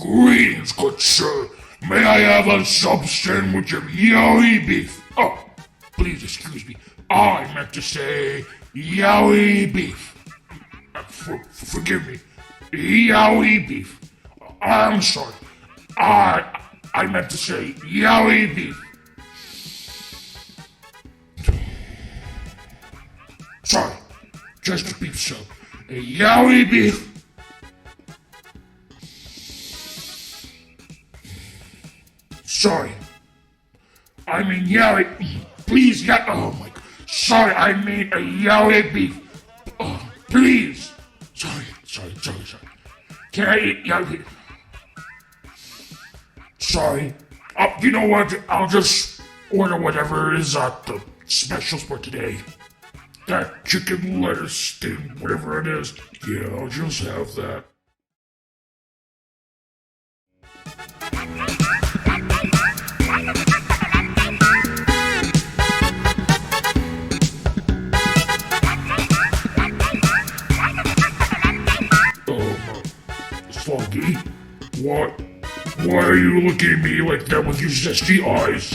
Greetings, good sir. May I have a sub sandwich of yowie beef? Oh, please excuse me. I meant to say yowie beef. Forgive me. Yowie beef. I'm sorry. I meant to say yowie beef. Sorry. Just a beef sub. A yowie beef. Sorry. I mean yowie. Please, yeah. Oh my God. Sorry, I mean a yowie beef. Oh, please. Sorry. Can I eat yowie? Sorry. You know what? I'll just order whatever is at the specials for today. That chicken lettuce thing, whatever it is. Yeah, I'll just have that. Foggy? What? Why are you looking at me like that with your zesty eyes?